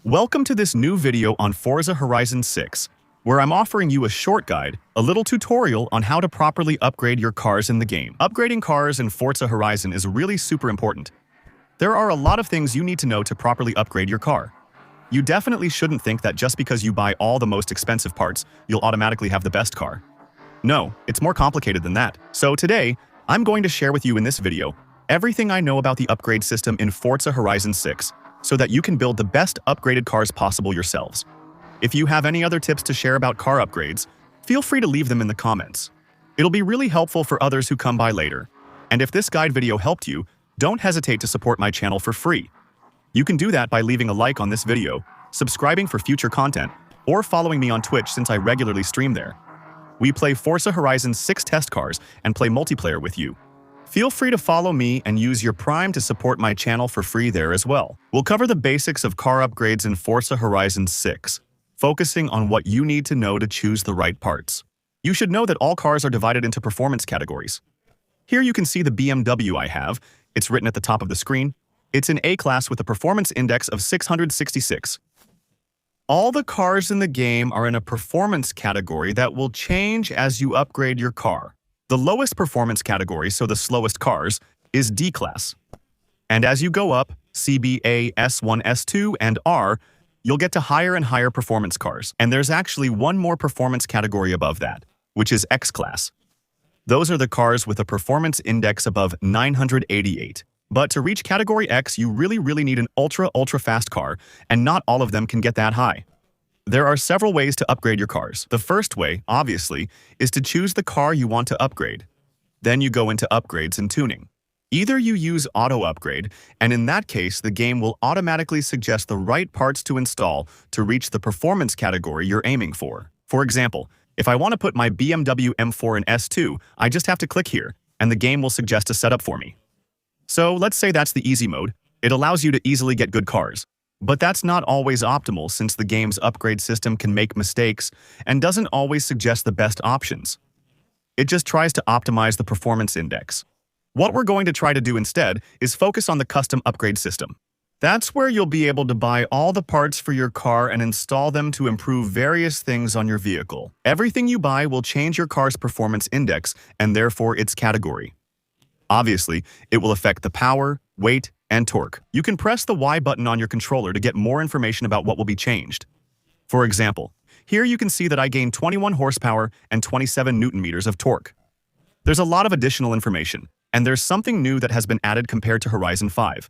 Welcome to this new video on Forza Horizon 6, where I'm offering you a short guide, a little tutorial on how to properly upgrade your cars in the game. Upgrading cars in Forza Horizon is really super important. There are a lot of things you need to know to properly upgrade your car. You definitely shouldn't think that just because you buy all the most expensive parts, you'll automatically have the best car. No, it's more complicated than that. So today, I'm going to share with you in this video everything I know about the upgrade system in Forza Horizon 6, so that you can build the best upgraded cars possible yourselves. If you have any other tips to share about car upgrades, feel free to leave them in the comments. It'll be really helpful for others who come by later. And if this guide video helped you, don't hesitate to support my channel for free. You can do that by leaving a like on this video, subscribing for future content, or following me on Twitch since I regularly stream there. We play Forza Horizon 6 test cars and play multiplayer with you. Feel free to follow me and use your Prime to support my channel for free there as well. We'll cover the basics of car upgrades in Forza Horizon 6, focusing on what you need to know to choose the right parts. You should know that all cars are divided into performance categories. Here you can see the BMW I have. It's written at the top of the screen. It's an A-class with a performance index of 666. All the cars in the game are in a performance category that will change as you upgrade your car. The lowest performance category, so the slowest cars, is D-Class. And as you go up, CBA, S1, S2, and R, you'll get to higher and higher performance cars. And there's actually one more performance category above that, which is X-Class. Those are the cars with a performance index above 988. But to reach Category X, you really need an ultra-fast car, and not all of them can get that high. There are several ways to upgrade your cars. The first way, obviously, is to choose the car you want to upgrade. Then you go into upgrades and tuning. Either you use auto upgrade, and in that case, the game will automatically suggest the right parts to install to reach the performance category you're aiming for. For example, if I want to put my BMW M4 in S2, I just have to click here, and the game will suggest a setup for me. So let's say that's the easy mode. It allows you to easily get good cars. But that's not always optimal since the game's upgrade system can make mistakes and doesn't always suggest the best options. It just tries to optimize the performance index. What we're going to try to do instead is focus on the custom upgrade system. That's where you'll be able to buy all the parts for your car and install them to improve various things on your vehicle. Everything you buy will change your car's performance index and therefore its category. Obviously, it will affect the power, weight, and torque. You can press the Y button on your controller to get more information about what will be changed. For example, here you can see that I gained 21 horsepower and 27 newton meters of torque. There's a lot of additional information, and there's something new that has been added compared to Horizon 5.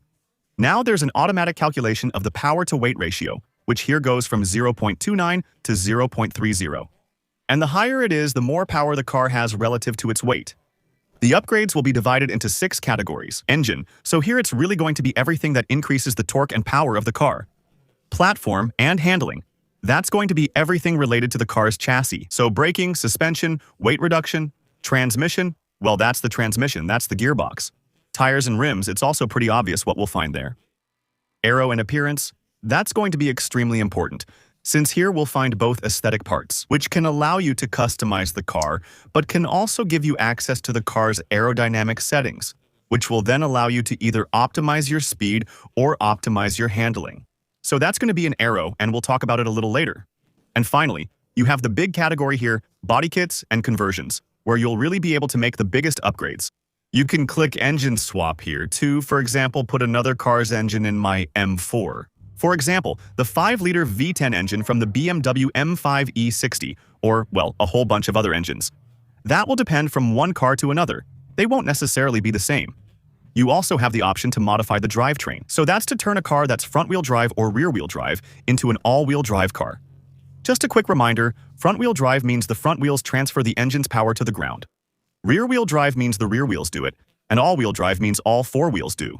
Now there's an automatic calculation of the power-to-weight ratio, which here goes from 0.29 to 0.30. And the higher it is, the more power the car has relative to its weight. The upgrades will be divided into 6 categories. Engine, so here it's really going to be everything that increases the torque and power of the car. Platform and handling, that's going to be everything related to the car's chassis. So braking, suspension, weight reduction, transmission, well that's the transmission, that's the gearbox. Tires and rims, it's also pretty obvious what we'll find there. Aero and appearance, that's going to be extremely important, since here we'll find both aesthetic parts, which can allow you to customize the car, but can also give you access to the car's aerodynamic settings, which will then allow you to either optimize your speed or optimize your handling. So that's going to be an Aero, and we'll talk about it a little later. And finally, you have the big category here, body kits and conversions, where you'll really be able to make the biggest upgrades. You can click engine swap here to, for example, put another car's engine in my M4. For example, the 5-liter V10 engine from the BMW M5 E60, or, well, a whole bunch of other engines. That will depend from one car to another. They won't necessarily be the same. You also have the option to modify the drivetrain. So that's to turn a car that's front-wheel drive or rear-wheel drive into an all-wheel drive car. Just a quick reminder, front-wheel drive means the front wheels transfer the engine's power to the ground. Rear-wheel drive means the rear wheels do it, and all-wheel drive means all 4 wheels do.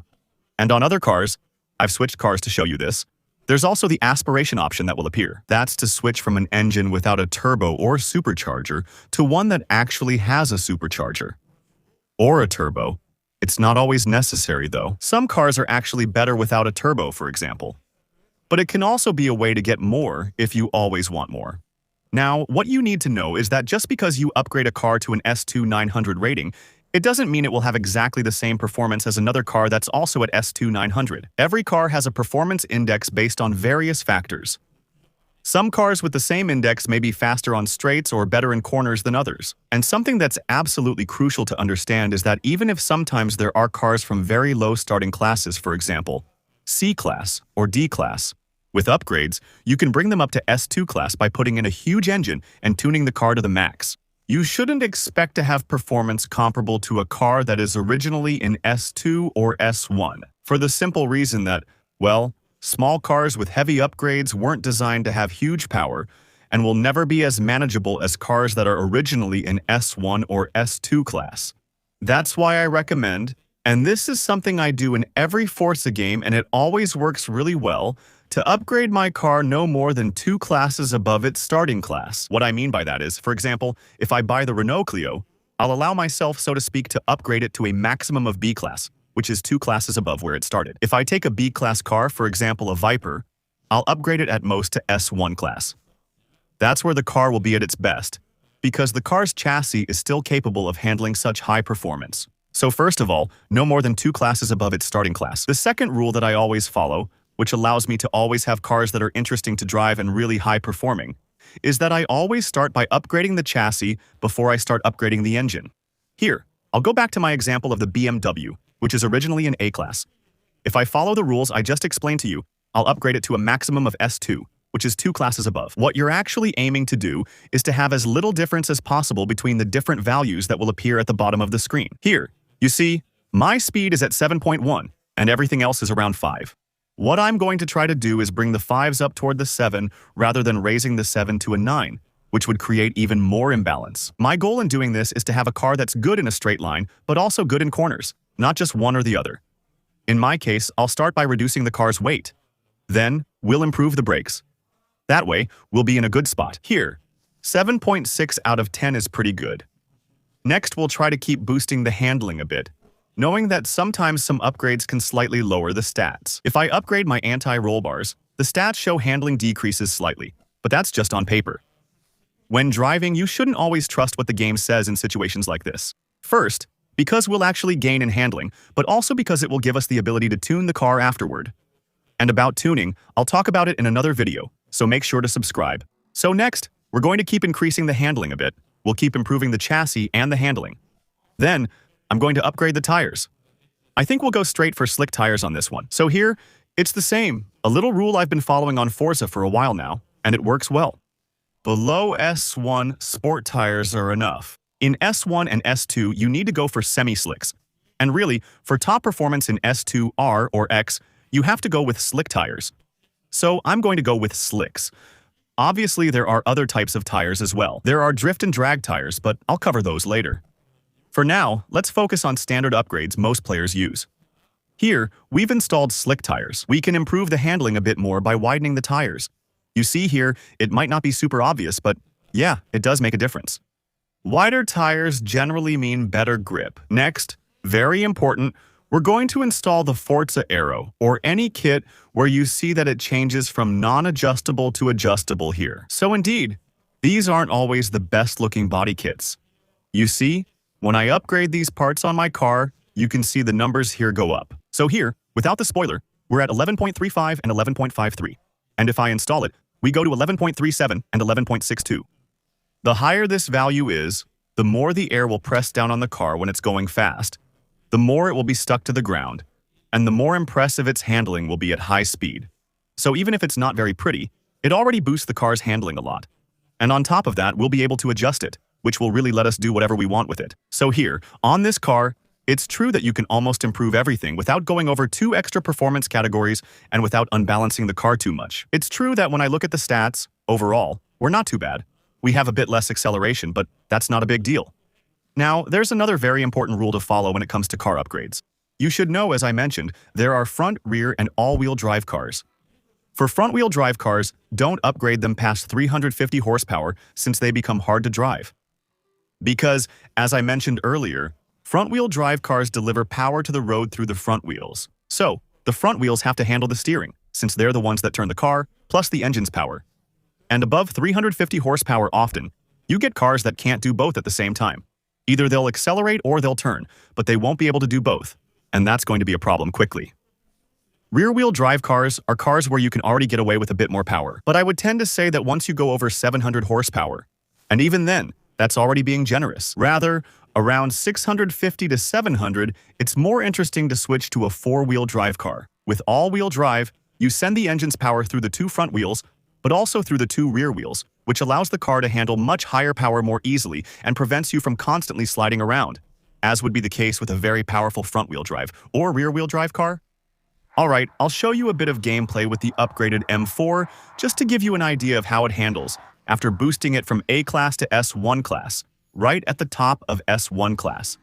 And on other cars, I've switched cars to show you this. There's also the aspiration option that will appear. That's to switch from an engine without a turbo or supercharger to one that actually has a supercharger. Or a turbo. It's not always necessary though. Some cars are actually better without a turbo, for example. But it can also be a way to get more if you always want more. Now, what you need to know is that just because you upgrade a car to an S2 900 rating, It doesn't mean it will have exactly the same performance as another car that's also at S2 900. Every car has a performance index based on various factors. Some cars with the same index may be faster on straights or better in corners than others. And something that's absolutely crucial to understand is that even if sometimes there are cars from very low starting classes, for example, C class or D class, with upgrades, you can bring them up to S2 class by putting in a huge engine and tuning the car to the max. You shouldn't expect to have performance comparable to a car that is originally in S2 or S1, for the simple reason that, well, small cars with heavy upgrades weren't designed to have huge power and will never be as manageable as cars that are originally in S1 or S2 class. That's why I recommend, and this is something I do in every Forza game and it always works really well, to upgrade my car no more than 2 classes above its starting class. What I mean by that is, for example, if I buy the Renault Clio, I'll allow myself, so to speak, to upgrade it to a maximum of B class, which is 2 classes above where it started. If I take a B-class car, for example a Viper, I'll upgrade it at most to S1 class. That's where the car will be at its best, because the car's chassis is still capable of handling such high performance. So first of all, no more than 2 classes above its starting class. The second rule that I always follow, which allows me to always have cars that are interesting to drive and really high-performing, is that I always start by upgrading the chassis before I start upgrading the engine. Here, I'll go back to my example of the BMW, which is originally in A class. If I follow the rules I just explained to you, I'll upgrade it to a maximum of S2, which is 2 classes above. What you're actually aiming to do is to have as little difference as possible between the different values that will appear at the bottom of the screen. Here, you see, my speed is at 7.1, and everything else is around 5. What I'm going to try to do is bring the 5s up toward the 7 rather than raising the 7 to a 9, which would create even more imbalance. My goal in doing this is to have a car that's good in a straight line, but also good in corners, not just one or the other. In my case, I'll start by reducing the car's weight. Then, we'll improve the brakes. That way, we'll be in a good spot. Here, 7.6 out of 10 is pretty good. Next, we'll try to keep boosting the handling a bit, knowing that sometimes some upgrades can slightly lower the stats. If I upgrade my anti-roll bars, the stats show handling decreases slightly, but that's just on paper. When driving, you shouldn't always trust what the game says in situations like this. First, because we'll actually gain in handling, but also because it will give us the ability to tune the car afterward. And about tuning, I'll talk about it in another video, so make sure to subscribe. So next, we're going to keep increasing the handling a bit. We'll keep improving the chassis and the handling. Then, I'm going to upgrade the tires. I think we'll go straight for slick tires on this one. So here, it's the same, a little rule I've been following on Forza for a while now, and it works well. Below S1, sport tires are enough. In S1 and S2, you need to go for semi-slicks. And really, for top performance in S2, R, or X, you have to go with slick tires. So I'm going to go with slicks. Obviously, there are other types of tires as well. There are drift and drag tires, but I'll cover those later. For now, let's focus on standard upgrades most players use. Here, we've installed slick tires. We can improve the handling a bit more by widening the tires. You see here, it might not be super obvious, but yeah, it does make a difference. Wider tires generally mean better grip. Next, very important, we're going to install the Forza Aero, or any kit where you see that it changes from non-adjustable to adjustable here. So indeed, these aren't always the best-looking body kits. You see, when I upgrade these parts on my car, you can see the numbers here go up. So here, without the spoiler, we're at 11.35 and 11.53. And if I install it, we go to 11.37 and 11.62. The higher this value is, the more the air will press down on the car when it's going fast, the more it will be stuck to the ground, and the more impressive its handling will be at high speed. So even if it's not very pretty, it already boosts the car's handling a lot. And on top of that, we'll be able to adjust it, which will really let us do whatever we want with it. So here, on this car, it's true that you can almost improve everything without going over 2 extra performance categories and without unbalancing the car too much. It's true that when I look at the stats, overall, we're not too bad. We have a bit less acceleration, but that's not a big deal. Now, there's another very important rule to follow when it comes to car upgrades. You should know, as I mentioned, there are front, rear, and all-wheel drive cars. For front-wheel drive cars, don't upgrade them past 350 horsepower since they become hard to drive. Because, as I mentioned earlier, front-wheel drive cars deliver power to the road through the front wheels. So, the front wheels have to handle the steering, since they're the ones that turn the car, plus the engine's power. And above 350 horsepower often, you get cars that can't do both at the same time. Either they'll accelerate or they'll turn, but they won't be able to do both, and that's going to be a problem quickly. Rear-wheel drive cars are cars where you can already get away with a bit more power, but I would tend to say that once you go over 700 horsepower, and even then, that's already being generous. Rather, around 650 to 700, it's more interesting to switch to a four-wheel drive car. With all-wheel drive, you send the engine's power through the two front wheels, but also through the two rear wheels, which allows the car to handle much higher power more easily and prevents you from constantly sliding around, as would be the case with a very powerful front-wheel drive or rear-wheel drive car. Alright, I'll show you a bit of gameplay with the upgraded M4 just to give you an idea of how it handles after boosting it from A class to S1 class, right at the top of S1 class.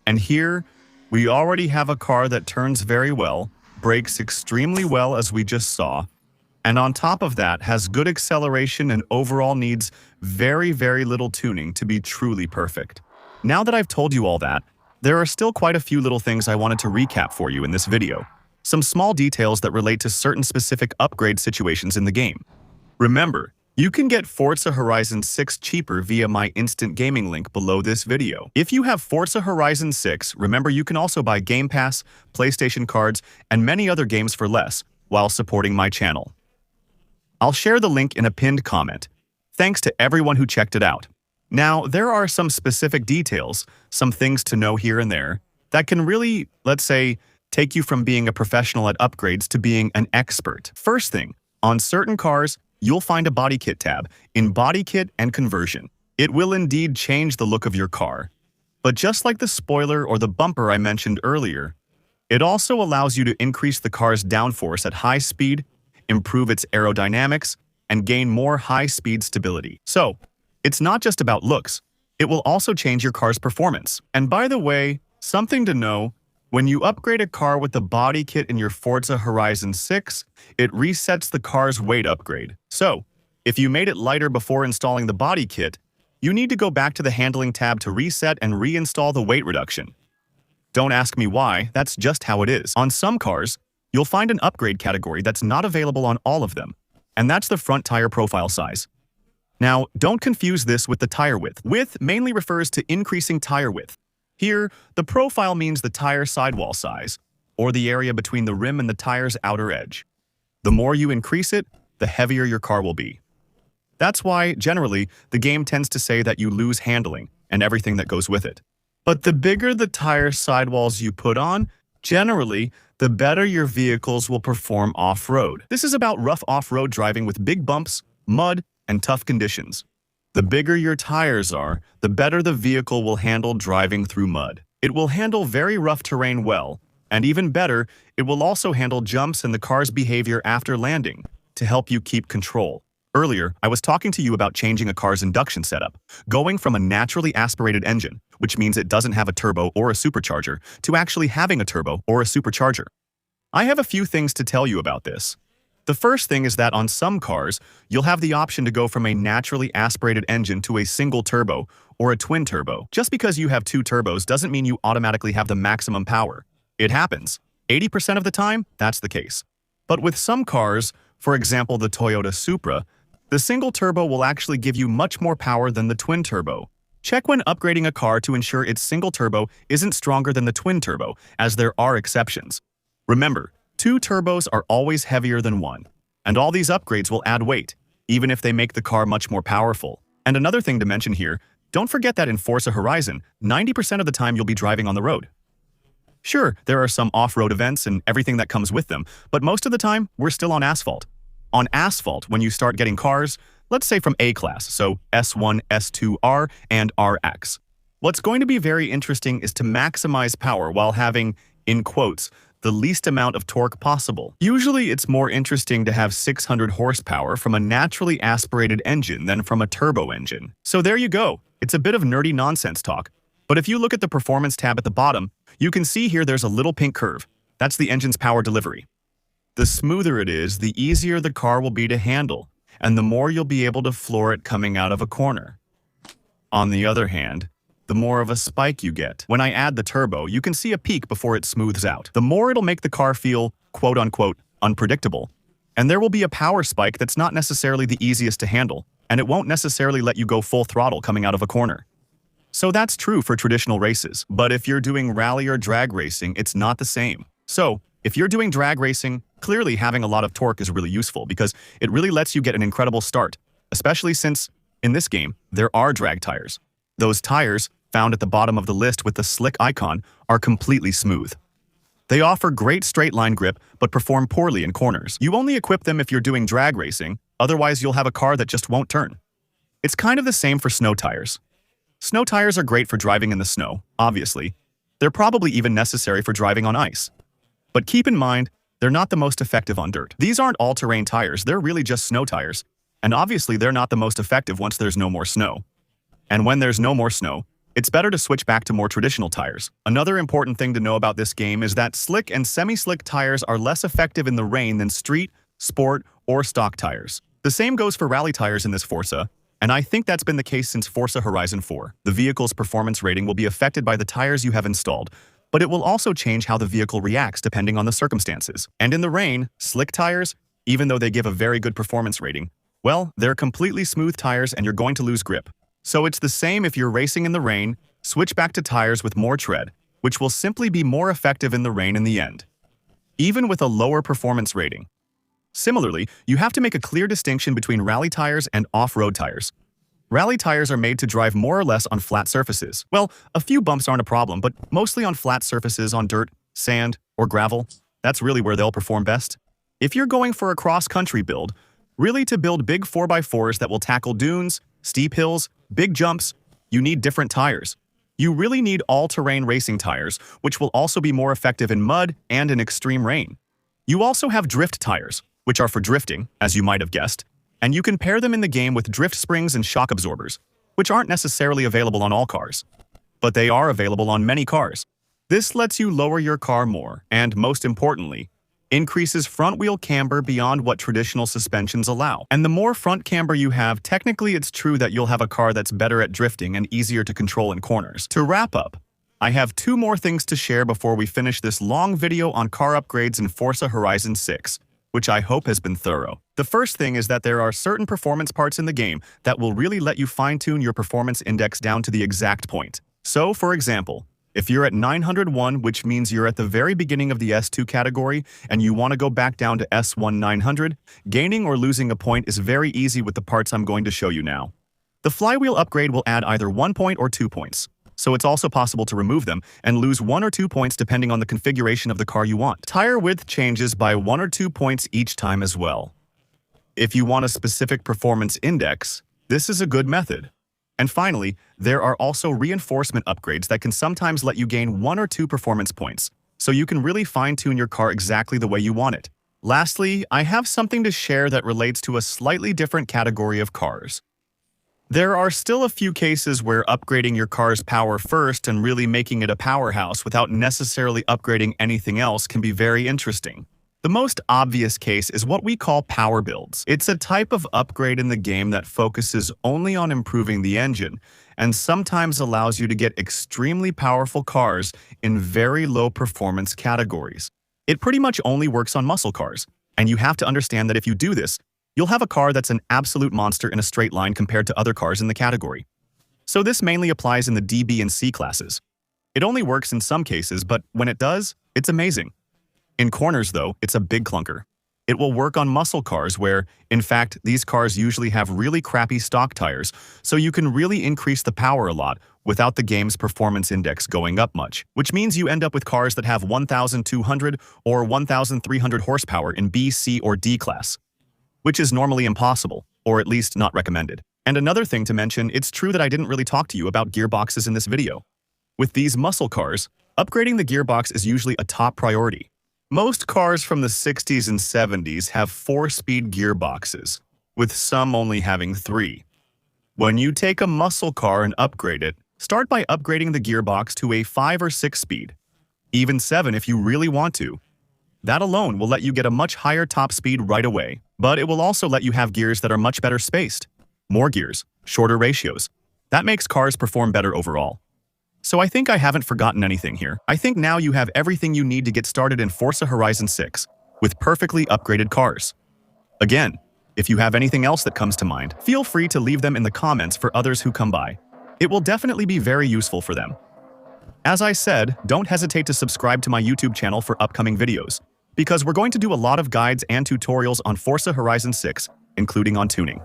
And here, we already have a car that turns very well, brakes extremely well as we just saw, and on top of that has good acceleration and overall needs very, very little tuning to be truly perfect. Now that I've told you all that, there are still quite a few little things I wanted to recap for you in this video. Some small details that relate to certain specific upgrade situations in the game. Remember, you can get Forza Horizon 6 cheaper via my instant gaming link below this video. If you have Forza Horizon 6, remember you can also buy Game Pass, PlayStation cards, and many other games for less while supporting my channel. I'll share the link in a pinned comment. Thanks to everyone who checked it out. Now, there are some specific details, some things to know here and there, that can really, let's say, take you from being a professional at upgrades to being an expert. First thing, on certain cars, you'll find a body kit tab in Body Kit and Conversion. It will indeed change the look of your car. But just like the spoiler or the bumper I mentioned earlier, it also allows you to increase the car's downforce at high speed, improve its aerodynamics, and gain more high-speed stability. So, it's not just about looks, it will also change your car's performance. And by the way, something to know, when you upgrade a car with the body kit in your Forza Horizon 6, it resets the car's weight upgrade. So, if you made it lighter before installing the body kit, you need to go back to the handling tab to reset and reinstall the weight reduction. Don't ask me why, that's just how it is. On some cars, you'll find an upgrade category that's not available on all of them, and that's the front tire profile size. Now, don't confuse this with the tire width. Width mainly refers to increasing tire width. Here, the profile means the tire sidewall size, or the area between the rim and the tire's outer edge. The more you increase it, the heavier your car will be. That's why, generally, the game tends to say that you lose handling and everything that goes with it. But the bigger the tire sidewalls you put on, generally, the better your vehicles will perform off-road. This is about rough off-road driving with big bumps, mud, and tough conditions. The bigger your tires are, the better the vehicle will handle driving through mud. It will handle very rough terrain well, and even better, it will also handle jumps and the car's behavior after landing to help you keep control. Earlier, I was talking to you about changing a car's induction setup, going from a naturally aspirated engine, which means it doesn't have a turbo or a supercharger, to actually having a turbo or a supercharger. I have a few things to tell you about this. The first thing is that on some cars, you'll have the option to go from a naturally aspirated engine to a single turbo or a twin turbo. Just because you have two turbos doesn't mean you automatically have the maximum power. It happens. 80% of the time, that's the case. But with some cars, for example the Toyota Supra, the single turbo will actually give you much more power than the twin turbo. Check when upgrading a car to ensure its single turbo isn't stronger than the twin turbo, as there are exceptions. Remember, two turbos are always heavier than one, and all these upgrades will add weight, even if they make the car much more powerful. And another thing to mention here, don't forget that in Forza Horizon, 90% of the time you'll be driving on the road. Sure, there are some off-road events and everything that comes with them, but most of the time, we're still on asphalt. On asphalt, when you start getting cars, let's say from A class, so S1, S2, R, and RX. What's going to be very interesting is to maximize power while having, in quotes, the least amount of torque possible. Usually, it's more interesting to have 600 horsepower from a naturally aspirated engine than from a turbo engine. So there you go. It's a bit of nerdy nonsense talk. But if you look at the Performance tab at the bottom, you can see here there's a little pink curve. That's the engine's power delivery. The smoother it is, the easier the car will be to handle, and the more you'll be able to floor it coming out of a corner. On the other hand, the more of a spike you get. When I add the turbo, you can see a peak before it smooths out. The more it'll make the car feel, quote-unquote, unpredictable. And there will be a power spike that's not necessarily the easiest to handle, and it won't necessarily let you go full throttle coming out of a corner. So that's true for traditional races. But if you're doing rally or drag racing, it's not the same. So if you're doing drag racing, clearly having a lot of torque is really useful because it really lets you get an incredible start, especially since, in this game, there are drag tires. Those tires, found at the bottom of the list with the slick icon, are completely smooth. They offer great straight-line grip, but perform poorly in corners. You only equip them if you're doing drag racing, otherwise you'll have a car that just won't turn. It's kind of the same for snow tires. Snow tires are great for driving in the snow, obviously. They're probably even necessary for driving on ice. But keep in mind, they're not the most effective on dirt. These aren't all-terrain tires, they're really just snow tires. And obviously they're not the most effective once there's no more snow. And when there's no more snow, it's better to switch back to more traditional tires. Another important thing to know about this game is that slick and semi-slick tires are less effective in the rain than street, sport, or stock tires. The same goes for rally tires in this Forza, and I think that's been the case since Forza Horizon 4. The vehicle's performance rating will be affected by the tires you have installed, but it will also change how the vehicle reacts depending on the circumstances. And in the rain, slick tires, even though they give a very good performance rating, well, they're completely smooth tires and you're going to lose grip. So it's the same if you're racing in the rain, switch back to tires with more tread, which will simply be more effective in the rain in the end, even with a lower performance rating. Similarly, you have to make a clear distinction between rally tires and off-road tires. Rally tires are made to drive more or less on flat surfaces. Well, a few bumps aren't a problem, but mostly on flat surfaces on dirt, sand, or gravel. That's really where they'll perform best. If you're going for a cross-country build, really to build big 4x4s that will tackle dunes, steep hills, big jumps, you need different tires. You really need all-terrain racing tires, which will also be more effective in mud and in extreme rain. You also have drift tires, which are for drifting, as you might have guessed, and you can pair them in the game with drift springs and shock absorbers, which aren't necessarily available on all cars, but they are available on many cars. This lets you lower your car more, and most importantly, increases front-wheel camber beyond what traditional suspensions allow. And the more front camber you have, technically it's true that you'll have a car that's better at drifting and easier to control in corners. To wrap up, I have two more things to share before we finish this long video on car upgrades in Forza Horizon 6, which I hope has been thorough. The first thing is that there are certain performance parts in the game that will really let you fine-tune your performance index down to the exact point. So, for example, if you're at 901, which means you're at the very beginning of the S2 category, and you want to go back down to S1 900, gaining or losing a point is very easy with the parts I'm going to show you now. The flywheel upgrade will add either 1 point or 2 points, so it's also possible to remove them and lose 1 or 2 points depending on the configuration of the car you want. Tire width changes by 1 or 2 points each time as well. If you want a specific performance index, this is a good method. And finally, there are also reinforcement upgrades that can sometimes let you gain 1 or 2 performance points, so you can really fine-tune your car exactly the way you want it. Lastly, I have something to share that relates to a slightly different category of cars. There are still a few cases where upgrading your car's power first and really making it a powerhouse without necessarily upgrading anything else can be very interesting. The most obvious case is what we call power builds. It's a type of upgrade in the game that focuses only on improving the engine and sometimes allows you to get extremely powerful cars in very low performance categories. It pretty much only works on muscle cars, and you have to understand that if you do this, you'll have a car that's an absolute monster in a straight line compared to other cars in the category. So this mainly applies in the D, B, and C classes. It only works in some cases, but when it does, it's amazing. In corners, though, it's a big clunker. It will work on muscle cars where, in fact, these cars usually have really crappy stock tires, so you can really increase the power a lot without the game's performance index going up much, which means you end up with cars that have 1,200 or 1,300 horsepower in B, C, or D class, which is normally impossible, or at least not recommended. And another thing to mention, it's true that I didn't really talk to you about gearboxes in this video. With these muscle cars, upgrading the gearbox is usually a top priority. Most cars from the 60s and 70s have 4-speed gearboxes, with some only having 3. When you take a muscle car and upgrade it, start by upgrading the gearbox to a 5 or 6-speed, even 7 if you really want to. That alone will let you get a much higher top speed right away, but it will also let you have gears that are much better spaced. More gears, shorter ratios. That makes cars perform better overall. So I think I haven't forgotten anything here. I think now you have everything you need to get started in Forza Horizon 6 with perfectly upgraded cars. Again, if you have anything else that comes to mind, feel free to leave them in the comments for others who come by. It will definitely be very useful for them. As I said, don't hesitate to subscribe to my YouTube channel for upcoming videos, because we're going to do a lot of guides and tutorials on Forza Horizon 6, including on tuning.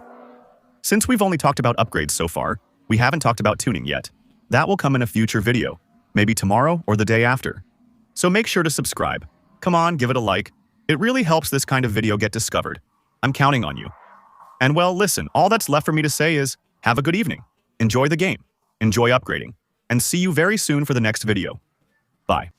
Since we've only talked about upgrades so far, we haven't talked about tuning yet. That will come in a future video, maybe tomorrow or the day after. So make sure to subscribe. Come on, give it a like. It really helps this kind of video get discovered. I'm counting on you. And well, listen, all that's left for me to say is, have a good evening. Enjoy the game. Enjoy upgrading. And see you very soon for the next video. Bye.